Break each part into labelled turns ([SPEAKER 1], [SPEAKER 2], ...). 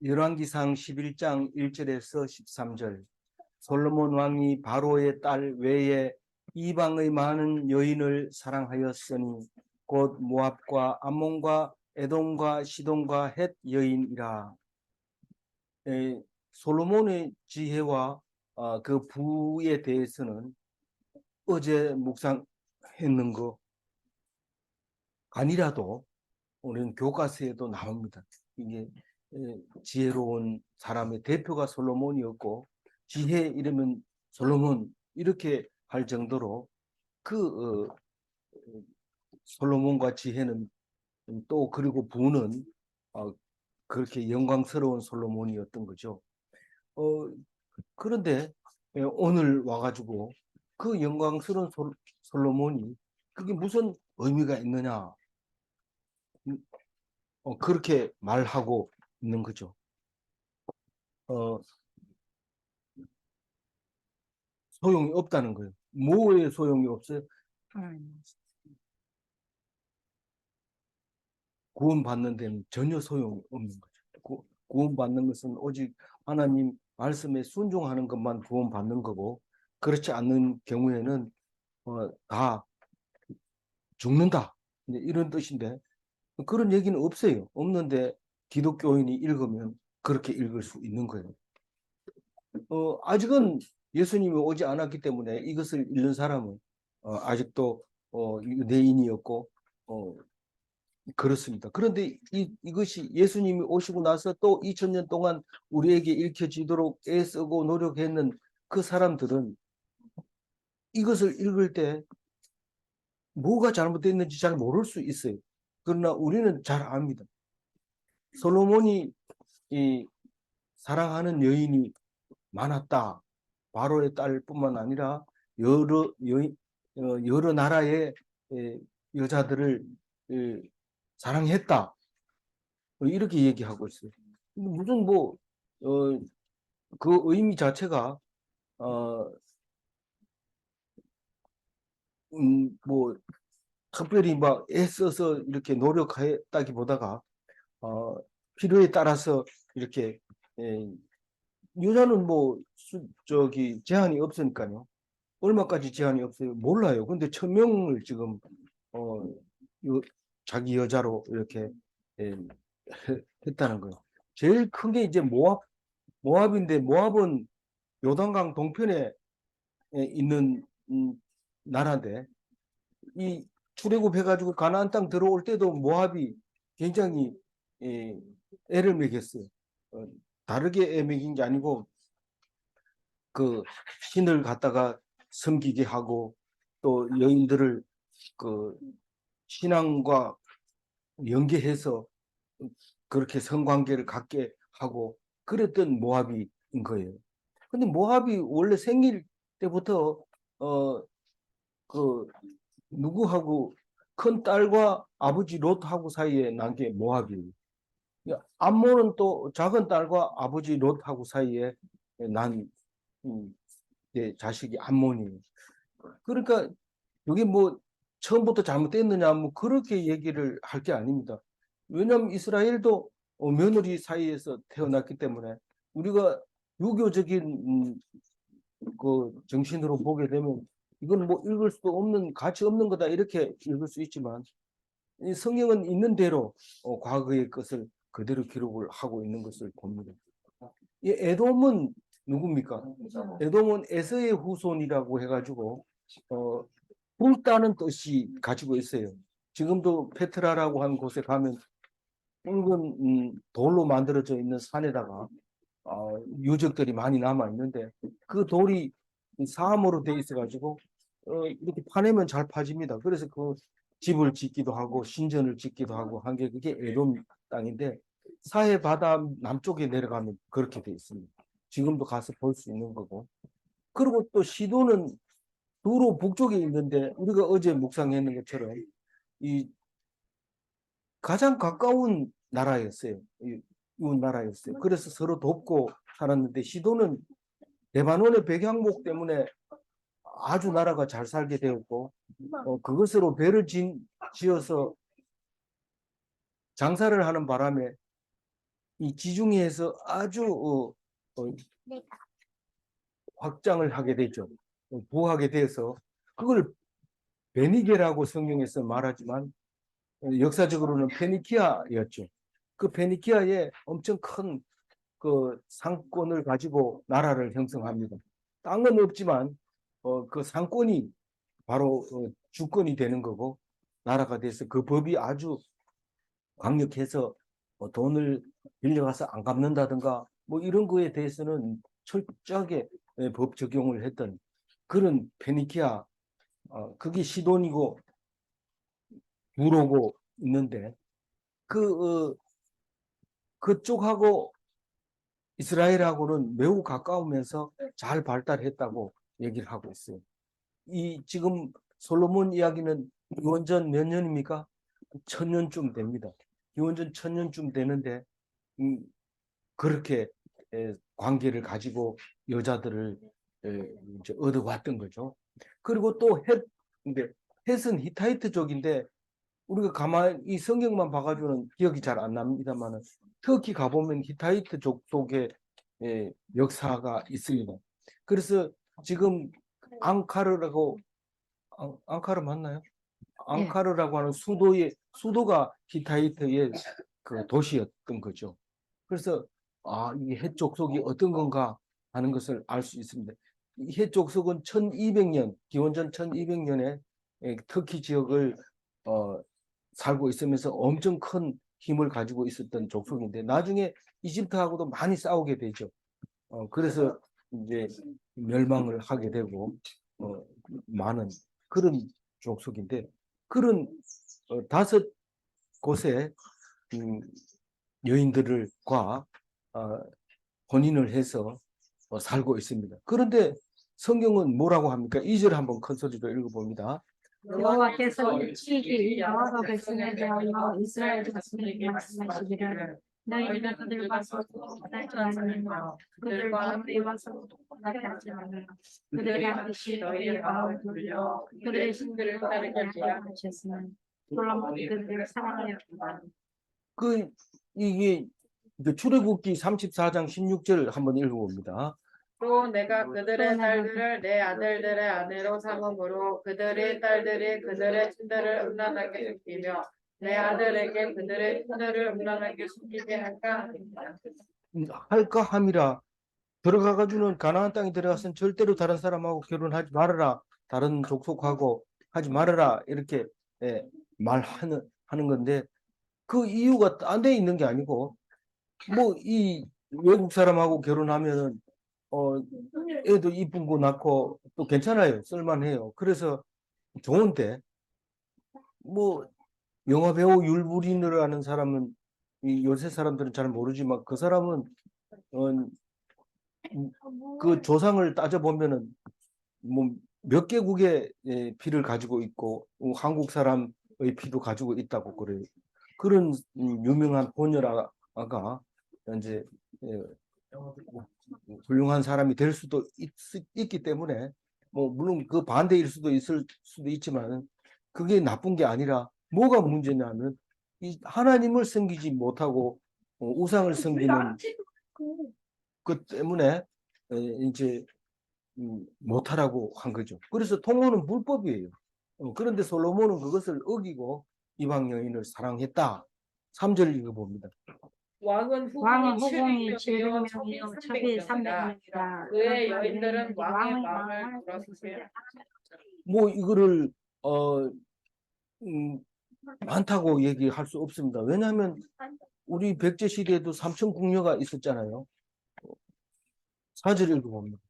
[SPEAKER 1] 열왕기상 11장 1절에서 13절. 솔로몬 왕이 바로의 딸 외에 이방의 많은 여인을 사랑하였으니 곧 모압과 암몬과 에돔과 시돈과 헷 여인이라. 솔로몬의 지혜와 그 부에 대해서는 어제 묵상했는 거 아니라도 우리는 교과서에도 나옵니다. 이게 지혜로운 사람의 대표가 솔로몬이었고 지혜 이러면 솔로몬 이렇게 할 정도로 그 솔로몬과 지혜는 또 그리고 부는 그렇게 영광스러운 솔로몬이었던 거죠. 그런데 오늘 와가지고 그 영광스러운 솔로몬이 그게 무슨 의미가 있느냐 그렇게 말하고 있는 거죠. 소용이 없다는 거예요. 뭐에 소용이 없어요? 구원받는 데는 전혀 소용이 없는 거죠. 구원받는 것은 오직 하나님 말씀에 순종하는 것만 구원받는 거고 그렇지 않는 경우에는 다 죽는다. 이런 뜻인데 그런 얘기는 없어요. 없는데 기독교인이 읽으면 그렇게 읽을 수 있는 거예요. 아직은 예수님이 오지 않았기 때문에 이것을 읽는 사람은 아직도 유대인이었고 그렇습니다. 그런데 이것이 예수님이 오시고 나서 또 2000년 동안 우리에게 읽혀지도록 애쓰고 노력했는 그 사람들은 이것을 읽을 때 뭐가 잘못됐는지 잘 모를 수 있어요. 그러나 우리는 잘 압니다. 솔로몬이 사랑하는 여인이 많았다. 바로의 딸뿐만 아니라 여러 나라의 여자들을 사랑했다. 이렇게 얘기하고 있어요. 무슨 그 의미 자체가 특별히 막 애써서 이렇게 노력했다기보다가 필요에 따라서 이렇게 여자는 제한이 없으니까요. 얼마까지 제한이 없어요? 몰라요. 근데 1000명을 지금 자기 여자로 이렇게 했다는 거예요. 제일 큰 게 이제 모압인데 모압은 요단강 동편에 있는 나라인데 이 출애굽해가지고 가나안 땅 들어올 때도 모압이 굉장히 애를 먹였어요. 다르게 애 먹인 게 아니고 그 신을 갖다가 섬기게 하고 또 여인들을 그 신앙과 연계해서 그렇게 성관계를 갖게 하고 그랬던 모압인 거예요. 근데 모압이 원래 생길 때부터 그 누구하고 큰 딸과 아버지 롯하고 사이에 난 게 모압이에요. 암몬은 또 작은 딸과 아버지 롯하고 사이에 난 자식이 암몬이에요. 그러니까 이게 처음부터 잘못됐느냐 그렇게 얘기를 할 게 아닙니다. 왜냐하면 이스라엘도 며느리 사이에서 태어났기 때문에 우리가 유교적인 그 정신으로 보게 되면 이건 읽을 수도 없는 가치 없는 거다 이렇게 읽을 수 있지만 이 성경은 있는 대로 과거의 것을 그대로 기록을 하고 있는 것을 봅니다. 이 에돔은 누굽니까? 에돔은 에서의 후손이라고 해가지고 붉다는 뜻이 가지고 있어요. 지금도 페트라라고 하는 곳에 가면 붉은 돌로 만들어져 있는 산에다가 유적들이 많이 남아 있는데 그 돌이 사암으로 돼 있어 가지고 이렇게 파내면 잘 파집니다. 그래서 그 집을 짓기도 하고 신전을 짓기도 하고 한 게 그게 에돔 땅인데 사해 바다 남쪽에 내려가면 그렇게 돼 있습니다. 지금도 가서 볼 수 있는 거고. 그리고 또 시도는 도로 북쪽에 있는데 우리가 어제 묵상했는 것처럼 이 가장 가까운 나라였어요. 이웃 나라였어요. 그래서 서로 돕고 살았는데 시도는 레바논의 백향목 때문에 아주 나라가 잘 살게 되었고 그것으로 배를 지어서 장사를 하는 바람에 이 지중해에서 아주 확장을 하게 되죠. 부하게 돼서 그걸 베니게라고 성경에서 말하지만 역사적으로는 페니키아였죠. 그 페니키아에 엄청 큰 그 상권을 가지고 나라를 형성합니다. 땅은 없지만 그 상권이 바로 주권이 되는 거고 나라가 돼서 그 법이 아주 강력해서 돈을 빌려가서 안 갚는다든가 뭐 이런 거에 대해서는 철저하게 법 적용을 했던 그런 페니키아, 그게 시돈이고 두로고 있는데 그쪽하고 이스라엘하고는 매우 가까우면서 잘 발달했다고 얘기를 하고 있어요. 이 지금 솔로몬 이야기는 기원전 몇 년입니까? 1000년쯤 됩니다. 기원전 1000년쯤 되는데 그렇게 관계를 가지고 여자들을 이제 얻어왔던 거죠. 그리고 또 헷은 히타이트족인데 우리가 가만히 이 성경만 봐가지고는 기억이 잘 안 납니다만은 터키 가보면 히타이트 족속의 역사가 있습니다. 그래서 지금 앙카르라고 앙카르 맞나요? 앙카르라고 하는 수도가 히타이트의 그 도시였던 거죠. 그래서 이 헷족속이 어떤 건가 하는 것을 알 수 있습니다. 이 헷족속은 1200년, 기원전 1200년에 터키 지역을 살고 있으면서 엄청 큰 힘을 가지고 있었던 족속인데 나중에 이집트하고도 많이 싸우게 되죠. 그래서 이제 멸망을 하게 되고 많은 그런 족속인데 그런 5곳의 여인들과 혼인을 해서 살고 있습니다. 그런데 성경은 뭐라고 합니까? 2절 한번 큰 소리로 읽어봅니다.
[SPEAKER 2] 여호와께서 일찍이 여호와 백성에 대하여 이스라엘 자손에게 말씀하시기를 너희는 그들과 소통하지 않으며 그들과 함께 소통하지 하지 말라. 그들의 뜻이 너희의 마음을 돌려 그들의 신들을 따르게 하려 하셨으니 솔로몬이 그들을 사랑하였다.
[SPEAKER 1] 이게 출애굽기 34장 16절 한번 읽어봅니다.
[SPEAKER 3] 또 내가 그들의 딸들을 내 아들들의 아내로 삼음으로 그들의 딸들이 그들의 신들을 음란하게 숨기며 내 아들에게 그들의 신들을 음란하게 숨기게 할까
[SPEAKER 1] 함이라. 들어가가지고는 가나안 땅에 들어가서는 절대로 다른 사람하고 결혼하지 말아라. 다른 족속하고 하지 말아라. 이렇게 말하는 건데 그 이유가 딴 데 있는 게 아니고 뭐 이 외국 사람하고 결혼하면은 애도 이쁜 거 낳고 또 괜찮아요. 쓸만해요. 그래서 좋은데 뭐 영화 배우 율브린이라는 사람은 요새 사람들은 잘 모르지만 그 사람은 그 조상을 따져보면은 뭐 몇 개국의 피를 가지고 있고 한국 사람의 피도 가지고 있다고 그래요. 그런 유명한 혼혈아가 이제 훌륭한 사람이 될 수도 있기 때문에 뭐 물론 그 반대일 수도 있을 수도 있지만 그게 나쁜 게 아니라 뭐가 문제냐면 이 하나님을 섬기지 못하고 우상을 섬기는 그 때문에 이제 못하라고 한 거죠. 그래서 통혼은 불법이에요. 그런데 솔로몬은 그것을 어기고 이방 여인을 사랑했다. 3절 읽어봅니다.
[SPEAKER 3] 왕은
[SPEAKER 2] 후궁이
[SPEAKER 3] 700명이요
[SPEAKER 2] 700명이요
[SPEAKER 3] 첩이
[SPEAKER 2] 첩이 300명이라
[SPEAKER 3] 그의 여인들은 왕의 마음을 들었으며
[SPEAKER 1] 뭐 이거를 많다고 얘기할 수 없습니다. 왜냐하면 우리 백제 시대에도 삼천 궁녀가 있었잖아요. 4절 읽어봅니다.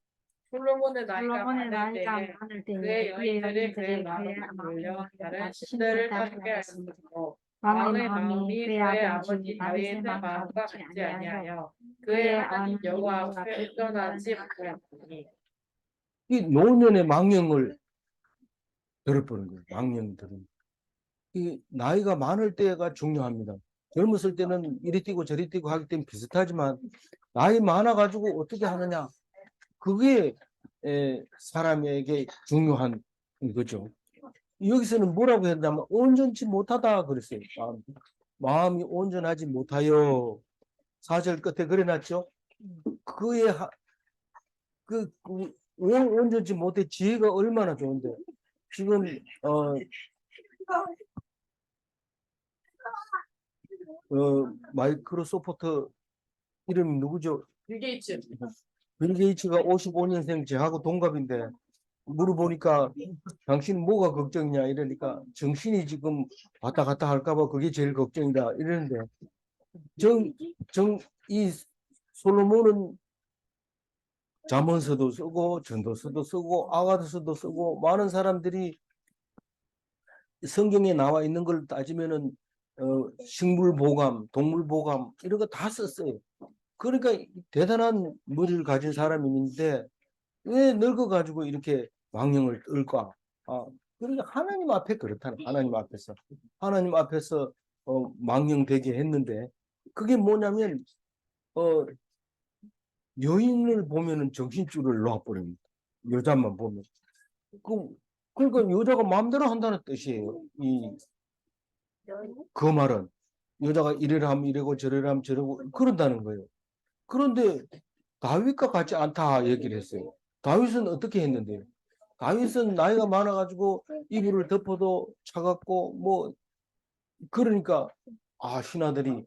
[SPEAKER 3] 솔로몬의 나이가
[SPEAKER 2] 솔로몬의
[SPEAKER 3] 많을
[SPEAKER 2] 나이가
[SPEAKER 3] 때에
[SPEAKER 2] 많을 때에
[SPEAKER 3] 그의
[SPEAKER 2] 그의
[SPEAKER 3] 여인들이 그의
[SPEAKER 2] 여인들이
[SPEAKER 3] 마음을
[SPEAKER 2] 그의
[SPEAKER 3] 돌려
[SPEAKER 2] 마음을
[SPEAKER 3] 다른
[SPEAKER 2] 신들을
[SPEAKER 3] 신들을
[SPEAKER 2] 따르게
[SPEAKER 3] 따르게
[SPEAKER 2] 하였습니다.
[SPEAKER 3] 하였으므로
[SPEAKER 2] 왕의
[SPEAKER 3] 왕의
[SPEAKER 2] 마음이
[SPEAKER 3] 마음이
[SPEAKER 2] 그의
[SPEAKER 3] 그의
[SPEAKER 2] 아버지
[SPEAKER 3] 아버지 다윗의 마음과 같지 아니하여 그의 하나님 여호와 앞에 떠나지 못하였으니
[SPEAKER 1] 이 노년의 망령을 들어보는 거예요. 망령들은. 이 나이가 많을 때가 중요합니다. 젊었을 때는 이리 뛰고 저리 뛰고 하기 때문에 비슷하지만 나이 많아가지고 어떻게 하느냐. 그게 사람에게 중요한 거죠. 여기서는 뭐라고 했냐면 온전치 못하다 그랬어요. 마음이 온전하지 못하여 4절 끝에 그래놨죠. 그의 온전치 못해 지혜가 얼마나 좋은데 지금 마이크로소프트 이름이 누구죠?
[SPEAKER 3] 빌 게이츠.
[SPEAKER 1] 빌 게이츠가 55년생 저하고 동갑인데 물어보니까 당신 뭐가 걱정이냐 이러니까 정신이 지금 왔다 갔다 할까봐 그게 제일 걱정이다 이러는데 이 솔로몬은 잠언서도 쓰고 전도서도 쓰고 아가더서도 쓰고 많은 사람들이 성경에 나와 있는 걸 따지면은 식물보감, 동물보감 이런 거 다 썼어요. 그러니까 대단한 머리를 가진 사람인데 왜 늙어가지고 이렇게 망령을 떨까? 그러니까 하나님 앞에 그렇다는 하나님 앞에서 망령되게 했는데 그게 뭐냐면 여인을 보면은 정신줄을 놔버립니다. 여자만 보면. 그러니까 여자가 마음대로 한다는 뜻이에요. 그 말은 여자가 이래라 하면 이래고 저래라 하면 저래고 그런다는 거예요. 그런데 다윗과 같지 않다 얘기를 했어요. 다윗은 어떻게 했는데요? 다윗은 나이가 많아가지고 이불을 덮어도 차갑고 뭐 그러니까 신하들이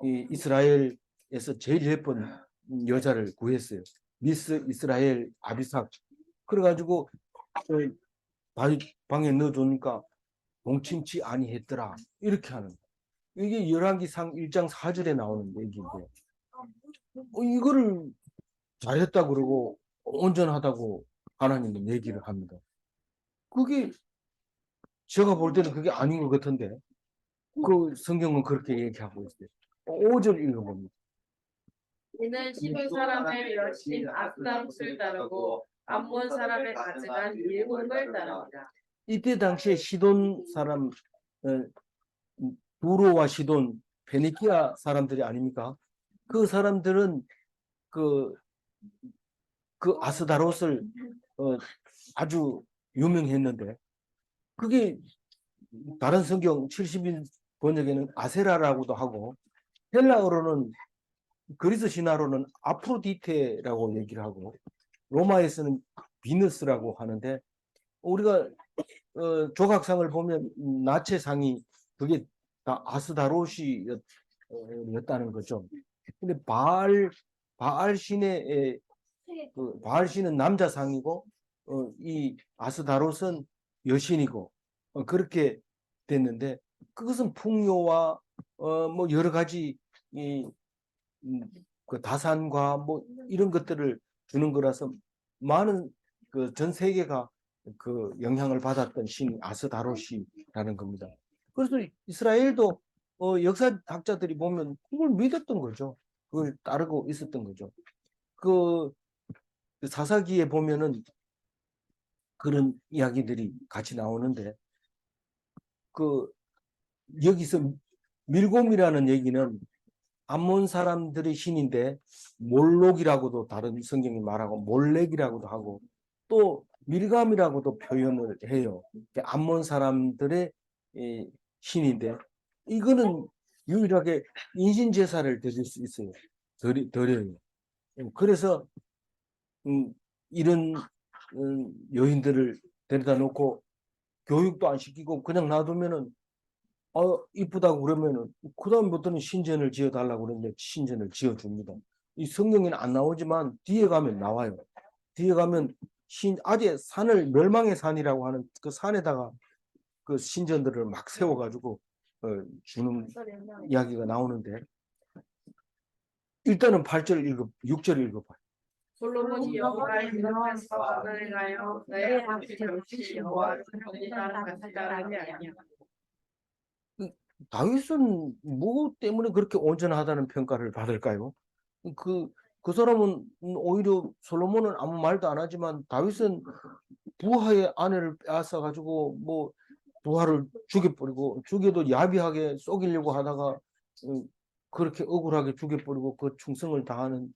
[SPEAKER 1] 이 이스라엘에서 제일 예쁜 여자를 구했어요. 미스 이스라엘 아비삭. 그래가지고 다윗 방에 넣어주니까 동침치 아니했더라. 이렇게 하는. 이게 열왕기상 1장 4절에 나오는 얘기인데 이거를 잘했다 그러고 온전하다고 하나님은 얘기를 합니다. 그게 제가 볼 때는 그게 아닌 것 같은데 그 성경은 그렇게 얘기하고 있어요. 5절 읽어봅니다.
[SPEAKER 3] 이는 시브 사람의 여신 압담을 따르고 암몬 사람의 가증한 일곱을 따릅니다.
[SPEAKER 1] 이때 당시에 시돈 사람 두로와 시돈 페니키아 사람들이 아닙니까? 그 사람들은 그 아스다롯을 아주 유명했는데 그게 다른 성경 70인 번역에는 아세라라고도 하고 헬라어로는 그리스 신화로는 아프로디테라고 얘기를 하고 로마에서는 비너스라고 하는데 우리가 조각상을 보면 나체상이 그게 다 아스다롯이었다는 거죠. 근데 바알 신의 바알 신은 남자상이고 이 아스다롯은 여신이고 그렇게 됐는데 그것은 풍요와 뭐 여러 가지 그 다산과 뭐 이런 것들을 주는 거라서 많은 그 전 세계가 그 영향을 받았던 신이 아스다롯이라는 겁니다. 그래서 이스라엘도 역사학자들이 보면 그걸 믿었던 거죠. 그걸 따르고 있었던 거죠. 그 사사기에 보면은 그런 이야기들이 같이 나오는데 그 여기서 밀곰이라는 얘기는 암몬 사람들의 신인데 몰록이라고도 다른 성경이 말하고 몰렉이라고도 하고 또 밀감이라고도 표현을 해요. 암몬 사람들의 신인데 이거는 유일하게 인신제사를 드릴 수 있어요. 드려요. 그래서 이런 여인들을 데려다 놓고 교육도 안 시키고 그냥 놔두면은 이쁘다고 그러면은 그다음부터는 신전을 지어달라고 그러는데 신전을 지어줍니다. 이 성경에는 안 나오지만 뒤에 가면 나와요. 뒤에 가면 아재 산을 멸망의 산이라고 하는 그 산에다가 그 신전들을 막 세워가지고 주는 이야기가 나오는데 일단은 6절 읽어봐요.
[SPEAKER 3] 솔로몬이 여호와의 앞에서 언을 행하여 내 앞에 역시 여호와를 같이 따르는 아니야.
[SPEAKER 1] 다윗은 뭐 때문에 그렇게 온전하다는 평가를 받을까요? 그 사람은 오히려 솔로몬은 아무 말도 안 하지만 다윗은 부하의 아내를 빼앗아 가지고 뭐 부하를 죽여버리고 죽여도 야비하게 속이려고 하다가 그렇게 억울하게 죽여버리고 그 충성을 다하는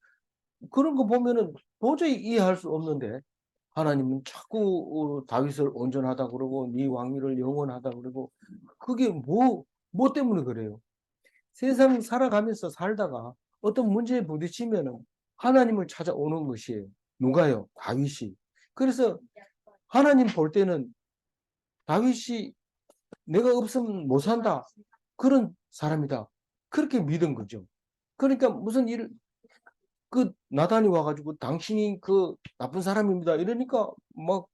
[SPEAKER 1] 그런 거 보면은 도저히 이해할 수 없는데 하나님은 자꾸 다윗을 온전하다 그러고 네 왕위를 영원하다 그러고 그게 뭐 때문에 그래요? 세상 살아가면서 살다가 어떤 문제에 부딪히면은 하나님을 찾아오는 것이에요. 누가요? 다윗이. 그래서 하나님 볼 때는 다윗이 내가 없으면 못 산다. 그런 사람이다. 그렇게 믿은 거죠. 그러니까 무슨 일, 그 나단이 와가지고 당신이 그 나쁜 사람입니다. 이러니까 막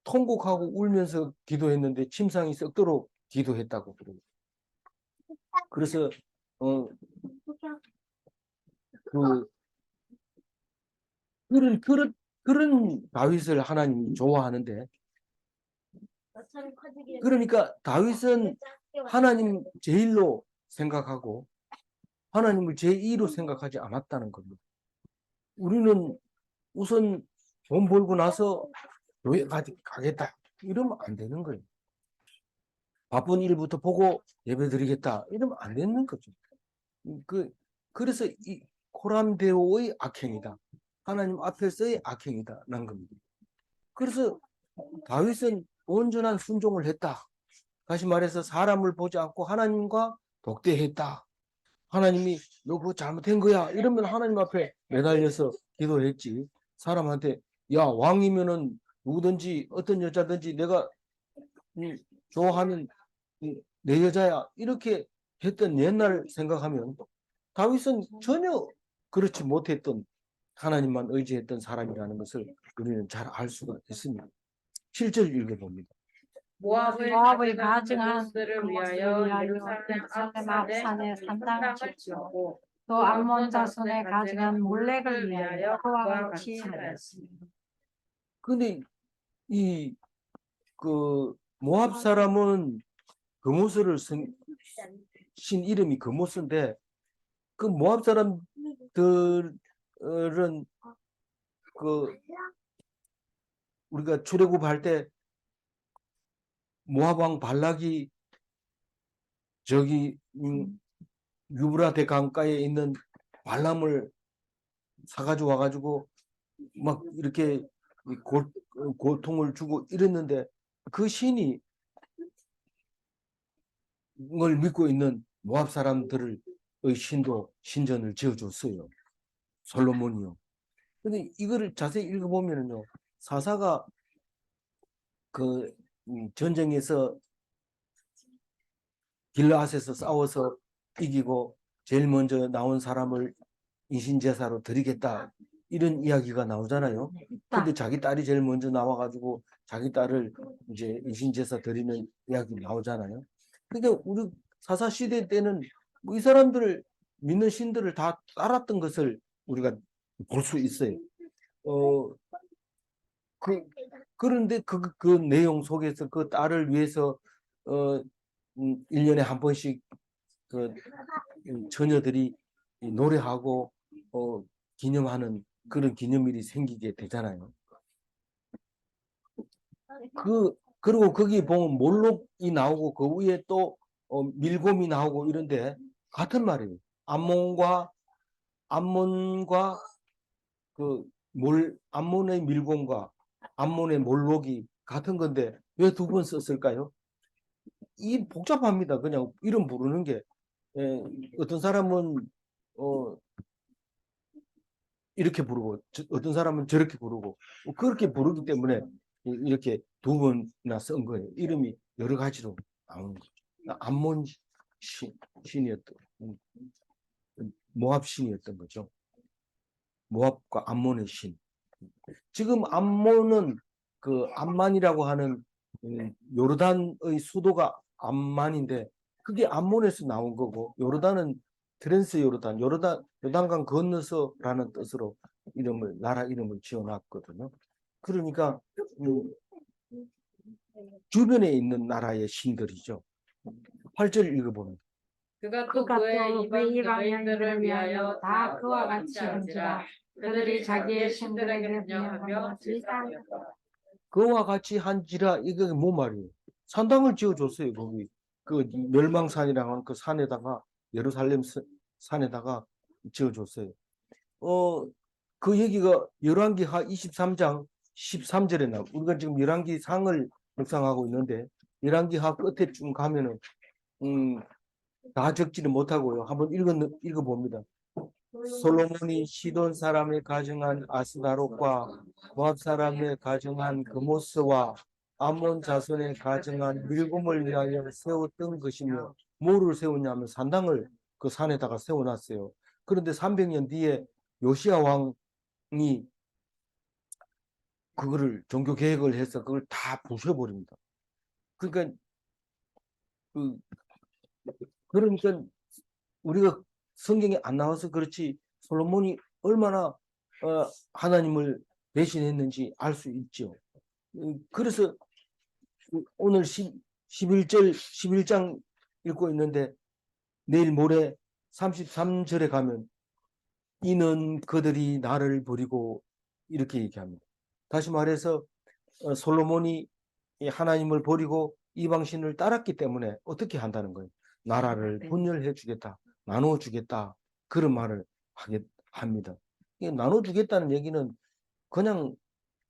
[SPEAKER 1] 통곡하고 울면서 기도했는데 침상이 썩도록 기도했다고 그래요. 그래서 어, 그 그런 다윗을 하나님이 좋아하는데, 그러니까 다윗은 하나님 제일로 생각하고 하나님을 제2로 생각하지 않았다는 겁니다. 우리는 우선 돈 벌고 나서 교회 가겠다 이러면 안 되는 거예요. 바쁜 일부터 보고 예배 드리겠다 이러면 안 되는 거죠. 그래서 이 코람데오의 악행이다. 하나님 앞에서의 악행이다라는 겁니다. 그래서 다윗은 온전한 순종을 했다. 다시 말해서 사람을 보지 않고 하나님과 독대했다. 하나님이 너 그거 잘못한 거야 이러면 하나님 앞에 매달려서 기도했지. 사람한테 야 왕이면은 누구든지 어떤 여자든지 내가 좋아하는 내 여자야 이렇게 했던 옛날 생각하면 다윗은 전혀 그렇지 못했던 하나님만 의지했던 사람이라는 것을 우리는 잘 알 수가 있습니다. 7절 읽어봅니다.
[SPEAKER 3] 모압을
[SPEAKER 2] 가증한
[SPEAKER 3] 그것들을 위하여 예루살렘
[SPEAKER 2] 앞산에 산당을
[SPEAKER 3] 짓고
[SPEAKER 2] 짓고 또 암몬 자손의 가증한 몰렉을 위하여 그와 같이 하였습니다.
[SPEAKER 1] 근데 이 그 모압 사람은 그모스를 신 이름이 그모스인데 그 모압 사람들은 그 우리가 출애굽할 때 모압 왕 발락이 저기 유브라데 강가에 있는 발람을 사가지고 와가지고 막 이렇게 고통을 주고 이랬는데 그 신이 걸 믿고 있는 모압 사람들의 신전을 지어줬어요. 솔로몬이요. 근데 이거를 자세히 읽어보면요, 사사가 그 전쟁에서 길라앗에서 싸워서 이기고 제일 먼저 나온 사람을 인신제사로 드리겠다 이런 이야기가 나오잖아요. 근데 자기 딸이 제일 먼저 나와가지고 자기 딸을 이제 인신제사 드리는 이야기 나오잖아요. 그러니까 우리 사사 시대 때는 뭐이 사람들을 믿는 신들을 다 따랐던 것을 우리가 볼 수 있어요. 그런데 그 내용 속에서 그 딸을 위해서 1년에 한 번씩 그 처녀들이 노래하고 기념하는 그런 기념일이 생기게 되잖아요. 그리고 거기 보면 몰록이 나오고 그 위에 또 밀곰이 나오고 이런데 같은 말이에요. 암몬과 암몬의 밀곰과 암몬의 몰록이 같은 건데 왜 두 번 썼을까요? 이 복잡합니다. 그냥 이름 부르는 게. 어떤 사람은 이렇게 부르고 어떤 사람은 저렇게 부르고 그렇게 부르기 때문에 이렇게 두 번이나 쓴 거예요. 이름이 여러 가지로 나오는 거죠. 암몬 신이었던 모압 신이었던 거죠. 모압과 암몬의 신. 지금 암몬은 그 암만이라고 하는 요르단의 수도가 암만인데 그게 암몬에서 나온 거고 요르단은 트랜스 요르단강 건너서라는 뜻으로 나라 이름을 지어놨거든요. 그러니까 주변에 있는 나라의 신들이죠. 8절 읽어보면
[SPEAKER 3] 그가 또 그의 이방 여인들을 위하여 다 그와 같이 한지라 그들이 자기의 신들에게 분양하며 질타하였다.
[SPEAKER 1] 그와 같이 한지라 이게 뭐 말이에요? 산당을 지어줬어요. 거기 그 멸망산이라고 하는 그 산에다가 예루살렘 산에다가 지어줬어요. 그 얘기가 열왕기하 23장 13절에 나와. 우리가 지금 열왕기 상을 묵상하고 있는데 열왕기하 끝에 좀 가면은 다 적지는 못하고요. 한번 읽어봅니다. 솔로몬이 시돈 사람의 가정한 아스다롯과 모압 사람의 가정한 그모스와 암몬 자손의 가정한 밀곰을 위하여 세웠던 것이며, 뭐를 세웠냐면 산당을 그 산에다가 세워놨어요. 그런데 300년 뒤에 요시야 왕이 그거를 종교 개혁을 해서 그걸 다 부숴버립니다. 그러니까 그러니까 우리가 성경에 안 나와서 그렇지 솔로몬이 얼마나 하나님을 배신했는지 알 수 있죠. 그래서 오늘 11장 읽고 있는데 내일 모레 33절에 가면 이는 그들이 나를 버리고 이렇게 얘기합니다. 다시 말해서 솔로몬이 하나님을 버리고 이방신을 따랐기 때문에 어떻게 한다는 거예요? 나라를 분열해 주겠다, 나눠 주겠다, 그런 말을 합니다. 나눠주겠다는 얘기는 그냥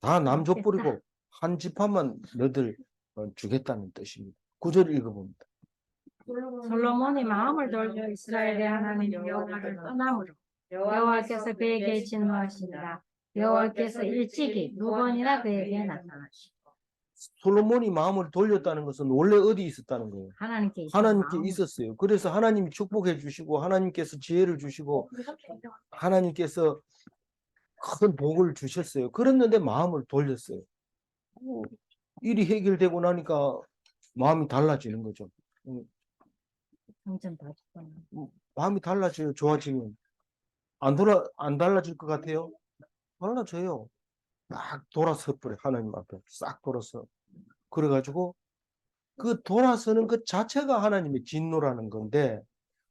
[SPEAKER 1] 다 남줘 버리고 한 지파만 너들 주겠다는 뜻입니다. 9절 읽어봅니다.
[SPEAKER 2] 솔로몬이 마음을 돌려 이스라엘의 하나님 여호와를 떠남으로 여호와께서 그에게 진노하시니라. 여호와께서 일찍이 두 번이나 그에게 나타나시고.
[SPEAKER 1] 솔로몬이 마음을 돌렸다는 것은 원래 어디 있었다는 거예요?
[SPEAKER 2] 하나님께
[SPEAKER 1] 있었어요. 그래서 하나님이 축복해 주시고 하나님께서 지혜를 주시고 하나님께서 큰 복을 주셨어요. 그랬는데 마음을 돌렸어요. 일이 해결되고 나니까 마음이 달라지는 거죠. 마음이 달라져요. 좋아지면. 안 달라질 것 같아요? 달라져요. 막 돌아서 버려. 하나님 앞에 싹 돌아서. 그래가지고 그 돌아서는 그 자체가 하나님의 진노라는 건데,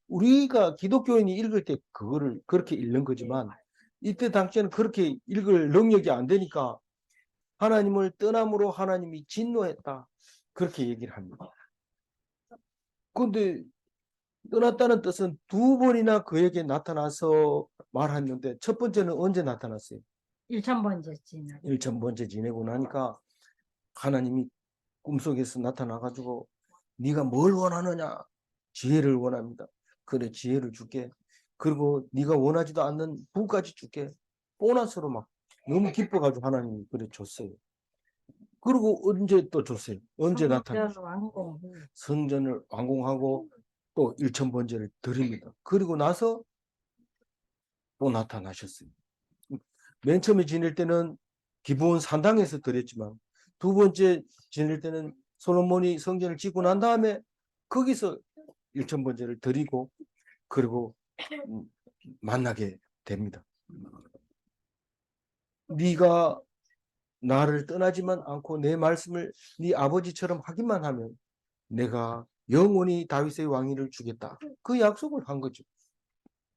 [SPEAKER 1] 우리가 기독교인이 읽을 때 그거를 그렇게 읽는 거지만 이때 당시에는 그렇게 읽을 능력이 안 되니까 하나님을 떠남으로 하나님이 진노했다, 그렇게 얘기를 합니다. 그런데 떠났다는 뜻은 두 번이나 그에게 나타나서 말했는데, 첫 번째는 언제 나타났어요?
[SPEAKER 2] 1000번째
[SPEAKER 1] 지내고 나니까 하나님이 꿈속에서 나타나가지고 네가 뭘 원하느냐? 지혜를 원합니다. 그래, 지혜를 줄게. 그리고 네가 원하지도 않는 부까지 줄게. 보너스로 막 너무 기뻐가지고 하나님이 그래 줬어요. 그리고 언제 또 줬어요? 언제 나타났어요? 성전을 완공하고 또 1000번째를 드립니다. 그리고 나서 또 나타나셨어요. 맨 처음에 지낼 때는 기브온 산당에서 드렸지만, 두 번째 지낼 때는 솔로몬이 성전을 짓고 난 다음에 거기서 1000번째를 드리고, 그리고 만나게 됩니다. 네가 나를 떠나지만 않고 내 말씀을 네 아버지처럼 하기만 하면 내가 영원히 다윗의 왕위를 주겠다, 그 약속을 한 거죠.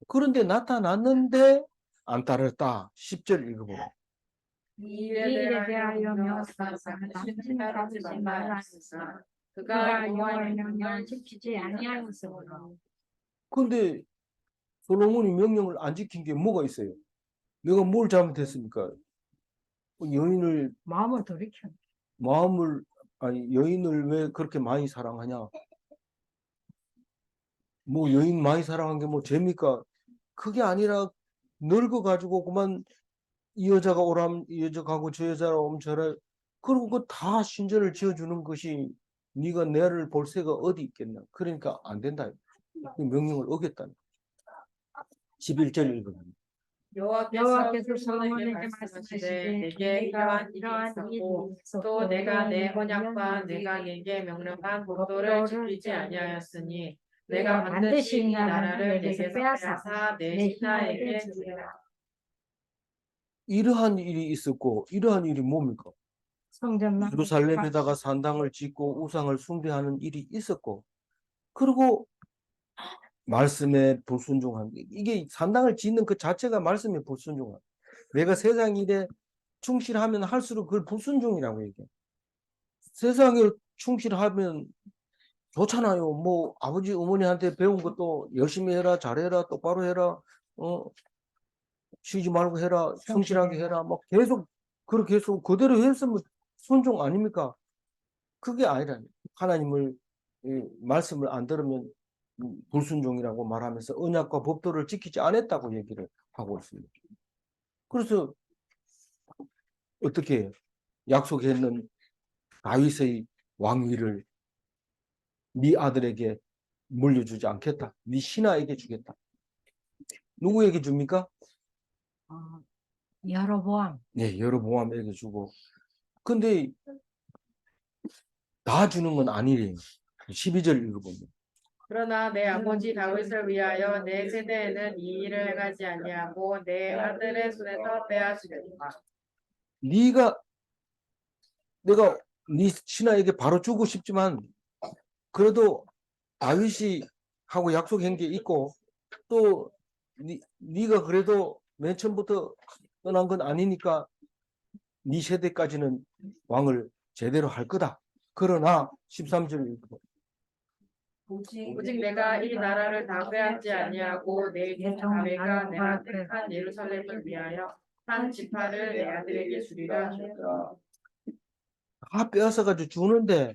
[SPEAKER 1] 그런데 나타났는데 안 따랐다. 10절 읽어보라.
[SPEAKER 2] 이 일에 대하여 명하사 당신을 따르지 말라 하였으나 그가 여호와의 명령을 지키지 아니하였으므로.
[SPEAKER 1] 근데 솔로몬이 명령을 안 지킨 게 뭐가 있어요? 내가 뭘 잘못했습니까? 여인을 여인을 왜 그렇게 많이 사랑하냐? 뭐 여인 많이 사랑한 게 뭐 죄입니까? 그게 아니라 늙어가지고 그만 이 여자가 오라면 이 여자 가고 저 여자가 오면 저래. 그리고 그 다 신전을 지어주는 것이 네가 내를 볼 새가 어디 있겠나? 그러니까 안 된다. 그 명령을 어겼다는. 11절 읽어봅니다.
[SPEAKER 3] 여호와께서 솔로몬에게 말씀하시되 내게 이러한 일이 있었고 또 내가 내 언약과 내가 내게 명령한 법도를 지키지 아니하였으니 내가 반드시 이 나라를 내게서 빼앗아 내 신하에게 주리라.
[SPEAKER 1] 이러한 일이 있었고, 이러한 일이 뭡니까? 예루살렘에다가 산당을 짓고 우상을 숭배하는 일이 있었고, 그리고 말씀에 불순종한, 이게 산당을 짓는 그 자체가 말씀에 불순종한. 내가 세상 일에 충실하면 할수록 그걸 불순종이라고 얘기해. 세상에 충실하면 좋잖아요. 뭐 아버지 어머니한테 배운 것도 열심히 해라, 잘해라, 똑바로 해라, 쉬지 말고 해라, 성실하게 해라, 막 계속 그렇게 해서 그대로 했으면 순종 아닙니까? 그게 아니라 하나님을 말씀을 안 들으면 불순종이라고 말하면서 언약과 법도를 지키지 않았다고 얘기를 하고 있습니다. 그래서 어떻게 해요? 약속했는 다윗의 왕위를 네 아들에게 물려주지 않겠다. 네 신하에게 주겠다. 누구에게 줍니까?
[SPEAKER 2] 여로보암.
[SPEAKER 1] 네, 여로보암에게 주고. 근데 다 주는 건 아니래요. 12절 읽어보면.
[SPEAKER 3] 그러나 내 아버지 다윗을 위하여 내 세대에는 이 일을 행하지 아니하고 내 아들의 손에서 빼앗으리라.
[SPEAKER 1] 내가 네 신하에게 바로 주고 싶지만 그래도 다윗이 하고 약속한 게 있고 또 네가 그래도 맨 처음부터 떠난 건 아니니까 네 세대까지는 왕을 제대로 할 거다. 그러나 13절 읽고
[SPEAKER 3] 오직 내가 이 나라를 다 빼앗지 아니하고 내 종 다윗과 내가 택한 예루살렘을 위하여 한 지파를 내 아들에게 주리라 하셨더라.
[SPEAKER 1] 다 빼앗아 가지고 주는데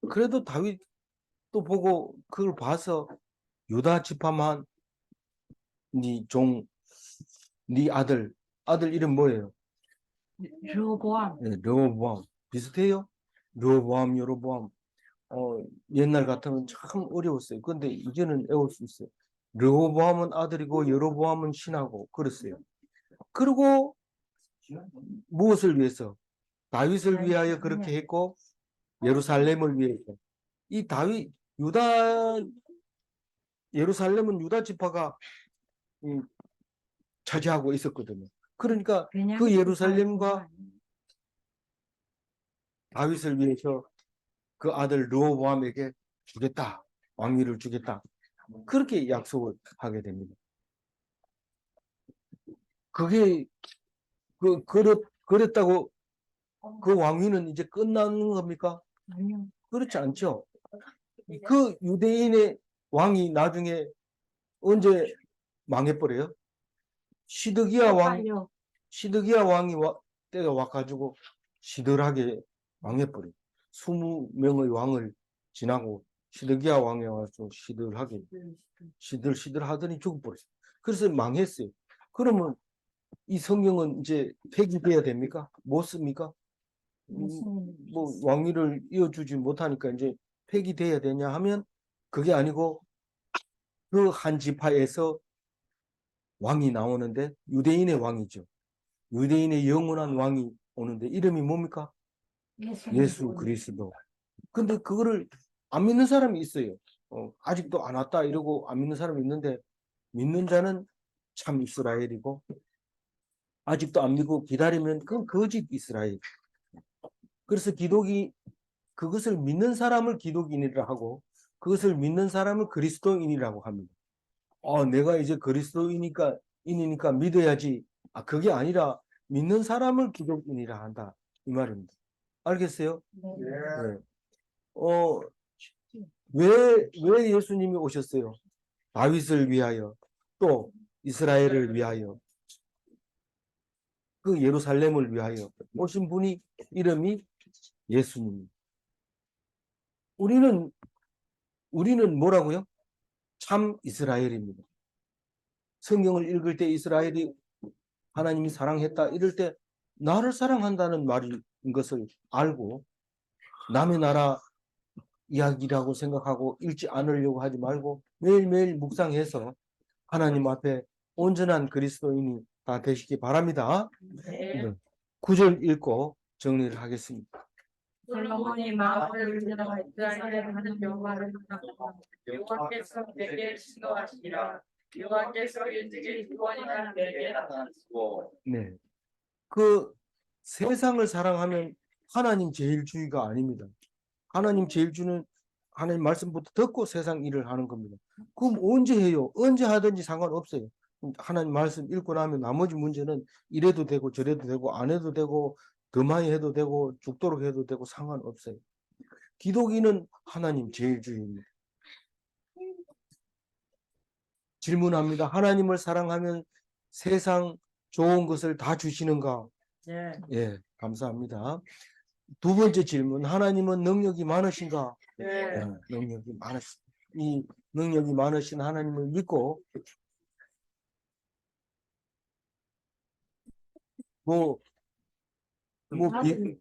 [SPEAKER 1] 그래도 다윗도 보고 그걸 봐서 유다 지파만 네 아들 이름 뭐예요?
[SPEAKER 2] 르호보암.
[SPEAKER 1] 네, 르호보암 비슷해요? 르호보암, 여로보암. 옛날 같으면 참 어려웠어요. 근데 이제는 외울 수 있어요. 르호보암은 아들이고 여로보암은 신하고 그랬어요. 그리고 무엇을 위해서? 다윗을 위하여 그렇게 했고 예루살렘을 위해서. 이 예루살렘은 유다 지파가 차지하고 있었거든요. 그러니까 그 예루살렘과 다윗을 위해서 그 아들 르호보암에게 주겠다. 왕위를 주겠다. 그렇게 약속을 하게 됩니다. 그게 그랬다고 그 왕위는 이제 끝나는 겁니까?
[SPEAKER 2] 아니요.
[SPEAKER 1] 그렇지 않죠. 그 유대인의 왕이 나중에 언제 망해버려요? 시드기야 왕이 때가 와가지고 시들하게 망해버려요. 20명의 왕을 지나고 시드기야 왕이 와서 시들하더니 죽어버렸어요. 그래서 망했어요. 그러면 이 성경은 이제 폐기돼야 됩니까? 못 씁니까? 뭐 왕위를 이어주지 못하니까 이제 폐기돼야 되냐 하면 그게 아니고 그 한 지파에서 왕이 나오는데 유대인의 왕이죠. 유대인의 영원한 왕이 오는데 이름이 뭡니까? 예수 그리스도. 근데 그거를 안 믿는 사람이 있어요. 아직도 안 왔다 이러고 안 믿는 사람이 있는데 믿는 자는 참 이스라엘이고 아직도 안 믿고 기다리면 그건 거짓 이스라엘. 그래서 그것을 믿는 사람을 기독인이라 하고 그것을 믿는 사람을 그리스도인이라고 합니다. 내가 이제 그리스도이니까 믿어야지. 그게 아니라 믿는 사람을 기독인이라 한다. 이 말입니다. 알겠어요? 네. 왜 예수님이 오셨어요? 다윗을 위하여, 또 이스라엘을 위하여, 그 예루살렘을 위하여 오신 분이 이름이 예수님입니다. 우리는 뭐라고요? 참 이스라엘입니다. 성경을 읽을 때 이스라엘이 하나님이 사랑했다 이럴 때 나를 사랑한다는 말인 것을 알고 남의 나라 이야기라고 생각하고 읽지 않으려고 하지 말고 매일매일 묵상해서 하나님 앞에 온전한 그리스도인이 다 되시기 바랍니다. 네. 9절 읽고 정리를 하겠습니다.
[SPEAKER 3] 솔로몬이 마음을 들여 이스라엘의 하는 여호와를 사랑하고 여호와께서 내게 신호하시니라. 여호와께서 일찍이 구원이나 내게 나타나시고.
[SPEAKER 1] 네. 그 세상을 사랑하면 하나님 제일주의가 아닙니다. 하나님 제일주는 하나님 말씀부터 듣고 세상 일을 하는 겁니다. 그럼 언제 해요? 언제 하든지 상관없어요. 하나님 말씀 읽고 나면 나머지 문제는 이래도 되고 저래도 되고 안 해도 되고 더 많이 해도 되고 죽도록 해도 되고 상관없어요. 기독인은 하나님 제일주의입니다. 질문합니다. 하나님을 사랑하면 세상 좋은 것을 다 주시는가?
[SPEAKER 3] 네.
[SPEAKER 1] 예, 감사합니다. 두 번째 질문. 하나님은 능력이 많으신가?
[SPEAKER 3] 네.
[SPEAKER 1] 예, 능력이 많으십니다. 이 능력이 많으신 하나님을 믿고 뭐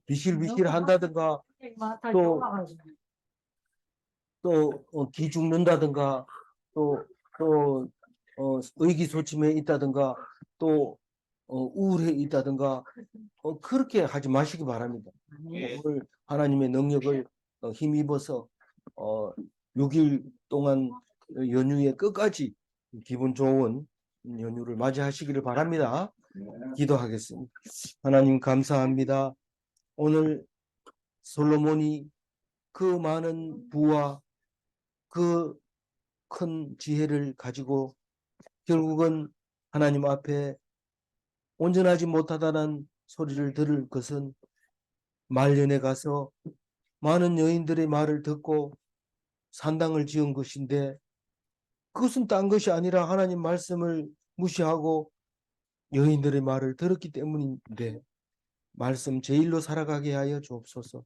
[SPEAKER 1] 비실비실 한다든가 또 기 죽는다든가 또 의기소침해 있다든가 또 우울해 있다든가 그렇게 하지 마시기 바랍니다. 오늘 하나님의 능력을 힘입어서 6일 동안 연휴의 끝까지 기분 좋은 연휴를 맞이하시기를 바랍니다. 기도하겠습니다. 하나님 감사합니다. 오늘 솔로몬이 그 많은 부와 그 큰 지혜를 가지고 결국은 하나님 앞에 온전하지 못하다는 소리를 들을 것은 말년에 가서 많은 여인들의 말을 듣고 산당을 지은 것인데 그것은 딴 것이 아니라 하나님 말씀을 무시하고 여인들의 말을 들었기 때문인데 말씀 제일로 살아가게 하여 주옵소서.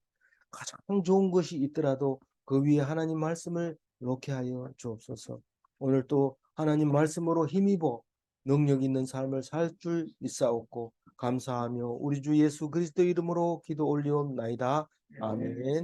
[SPEAKER 1] 가장 좋은 것이 있더라도 그 위에 하나님 말씀을 놓게 하여 주옵소서. 오늘 또 하나님 말씀으로 힘입어 능력 있는 삶을 살 줄 믿사옵고 감사하며 우리 주 예수 그리스도 이름으로 기도 올리옵나이다. 아멘.